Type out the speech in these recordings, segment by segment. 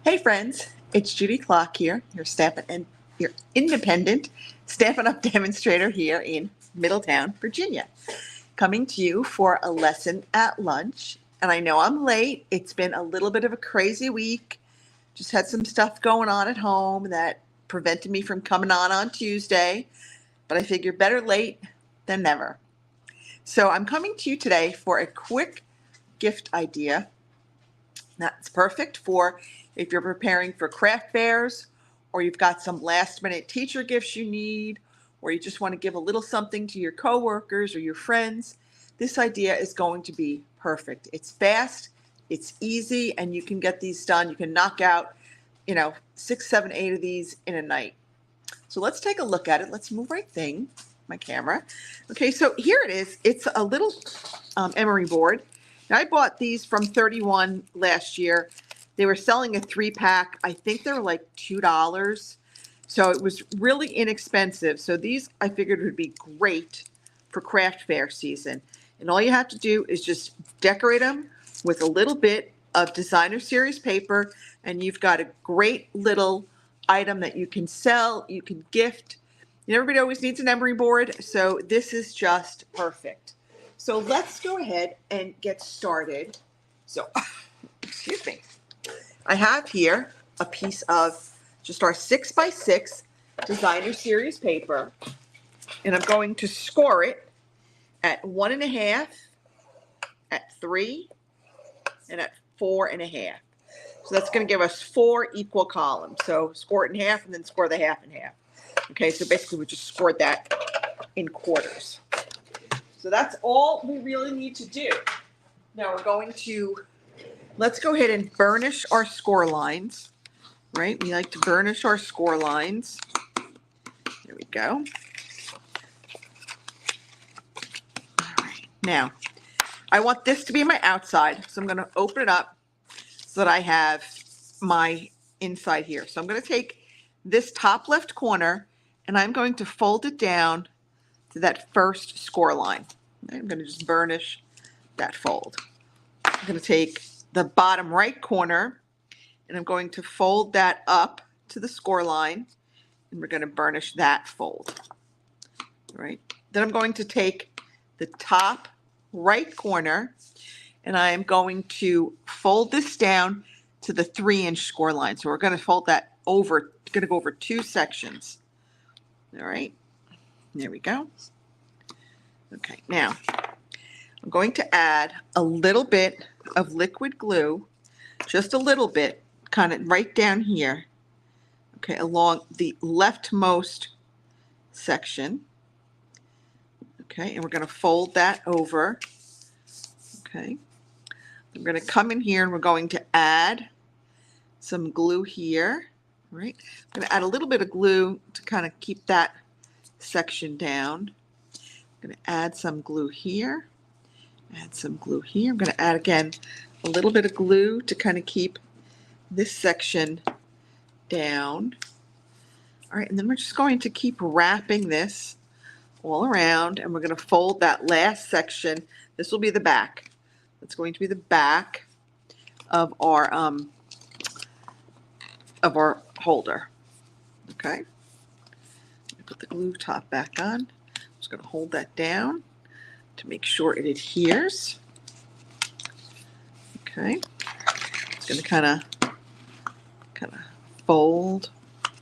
Hey friends, it's Judy Klock here, your Stampin' and your independent Stampin' Up! Demonstrator here in Middletown, Virginia. Coming to you for a lesson at lunch. And I know I'm late. It's been a little bit of a crazy week. Just had some stuff going on at home that prevented me from coming on Tuesday. But I figured better late than never. So I'm coming to you today for a quick gift idea. That's perfect for if you're preparing for craft fairs, or you've got some last minute teacher gifts you need, or you just want to give a little something to your coworkers or your friends. This idea is going to be perfect. It's fast, it's easy, and you can get these done. You can knock out, 6, 7, 8 of these in a night. So let's take a look at it. Let's move right thing, my camera. Okay, so here it is. It's a little emery board. Now, I bought these from 31 last year. They were selling a 3-pack. I think they were like $2. So it was really inexpensive. So these I figured would be great for craft fair season. And all you have to do is just decorate them with a little bit of designer series paper, and you've got a great little item that you can sell, you can gift. And everybody always needs an emery board, so this is just perfect. So let's go ahead and get started. So, excuse me. I have here a piece of just our 6x6 designer series paper, and I'm going to score it at 1.5, at 3, and at 4.5. So that's going to give us 4 equal columns. So score it in half and then score the half in half. Okay, so basically we just scored that in quarters. So that's all we really need to do. Now we're going to, let's go ahead and burnish our score lines, right? We like to burnish our score lines. There we go. All right, now I want this to be my outside, so I'm going to open it up so that I have my inside here. So I'm going to take this top left corner and I'm going to fold it down to that first score line. I'm going to just burnish that fold. I'm going to take the bottom right corner and I'm going to fold that up to the score line, and we're going to burnish that fold. All right. Then I'm going to take the top right corner and I am going to fold this down to the 3-inch score line. So we're going to fold that over, going to go over 2 sections. All right, there we go. Okay, now I'm going to add a little bit of liquid glue, just a little bit, kind of right down here, okay, along the leftmost section. Okay, and we're going to fold that over. Okay, I'm going to come in here and we're going to add some glue here. Right, I'm going to add a little bit of glue to kind of keep that section down. I'm going to add some glue here, add some glue here. I'm going to add again a little bit of glue to kind of keep this section down. All right, and then we're just going to keep wrapping this all around, and we're going to fold that last section. This will be the back. It's going to be the back of our holder. Okay, put the glue top back on. I'm just going to hold that down to make sure it adheres. Okay, it's going to kind of fold,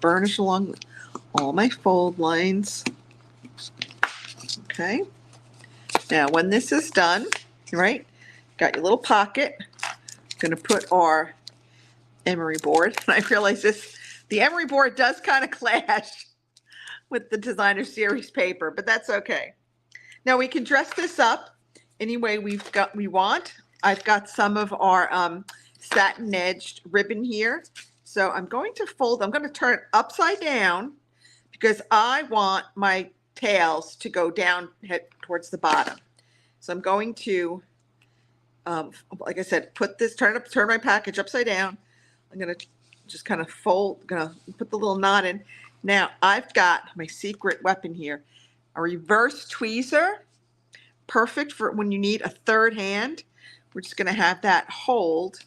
burnish along all my fold lines. Okay, now when this is done, right, got your little pocket. Going to put our emery board, and I realize the emery board does kind of clash with the designer series paper, but that's okay. Now we can dress this up any way we want. I've got some of our satin edged ribbon here, so I'm going to turn it upside down because I want my tails to go down, head towards the bottom. So I'm going to, like I said, turn my package upside down. I'm going to just kind of gonna put the little knot in. Now I've got my secret weapon here, a reverse tweezer, perfect for when you need a third hand. We're just gonna have that hold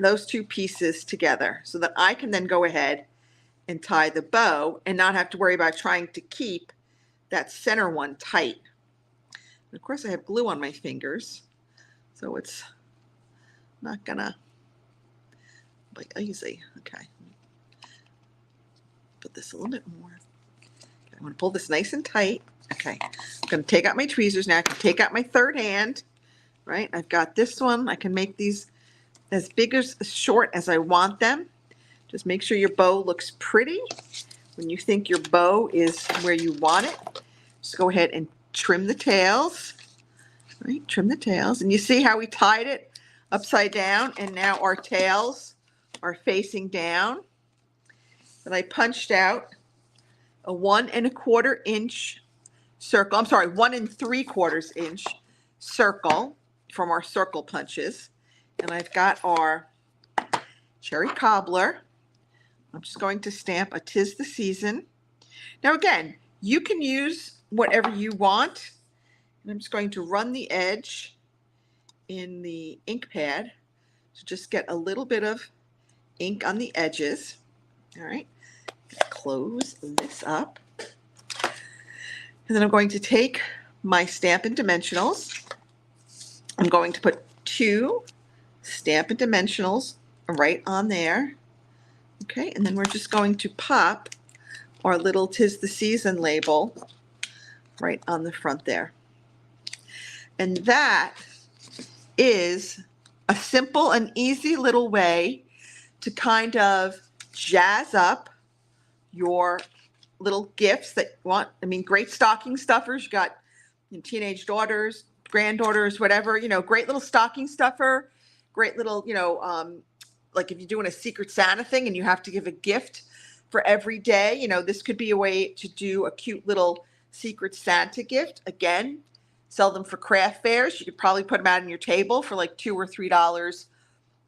those two pieces together so that I can then go ahead and tie the bow and not have to worry about trying to keep that center one tight. And of course I have glue on my fingers, so it's not gonna like easy. Okay, put this a little bit more. Okay, I want to pull this nice and tight. Okay, I'm gonna take out my tweezers now. I can take out my third hand, right? I've got this one. I can make these as big as short as I want them. Just make sure your bow looks pretty. When you think your bow is where you want it, just go ahead and trim the tails, right? Trim the tails. And you see how we tied it upside down and now our tails are facing down. And I punched out a 1 1/4 inch circle. I'm sorry, 1 3/4 inch circle from our circle punches. And I've got our cherry cobbler. I'm just going to stamp a "'Tis the Season." Now again, you can use whatever you want. And I'm just going to run the edge in the ink pad to just get a little bit of ink on the edges. All right, close this up. And then I'm going to take my Stampin' Dimensionals. I'm going to put 2 Stampin' Dimensionals right on there. Okay, and then we're just going to pop our little "'Tis the Season" label right on the front there. And that is a simple and easy little way to kind of jazz up your little gifts that you want. I mean, great stocking stuffers. You got teenage daughters, granddaughters, whatever, great little stocking stuffer, great little, like if you're doing a Secret Santa thing and you have to give a gift for every day, this could be a way to do a cute little Secret Santa gift. Again, sell them for craft fairs. You could probably put them out on your table for like $2 or $3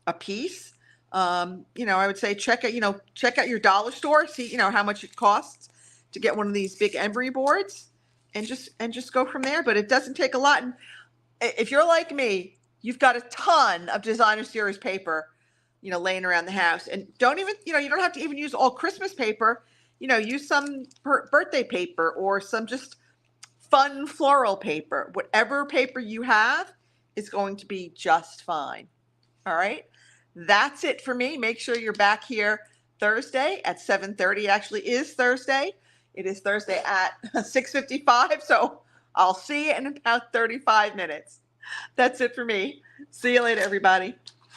a piece. I would say check out your dollar store, see, how much it costs to get one of these big emery boards and just go from there. But it doesn't take a lot. And if you're like me, you've got a ton of designer series paper, laying around the house, and don't even, you don't have to even use all Christmas paper, use some birthday paper or some just fun floral paper. Whatever paper you have is going to be just fine. All right. That's it for me. Make sure you're back here Thursday at 7:30. It actually is Thursday. It is Thursday at 6:55. So I'll see you in about 35 minutes. That's it for me. See you later, everybody.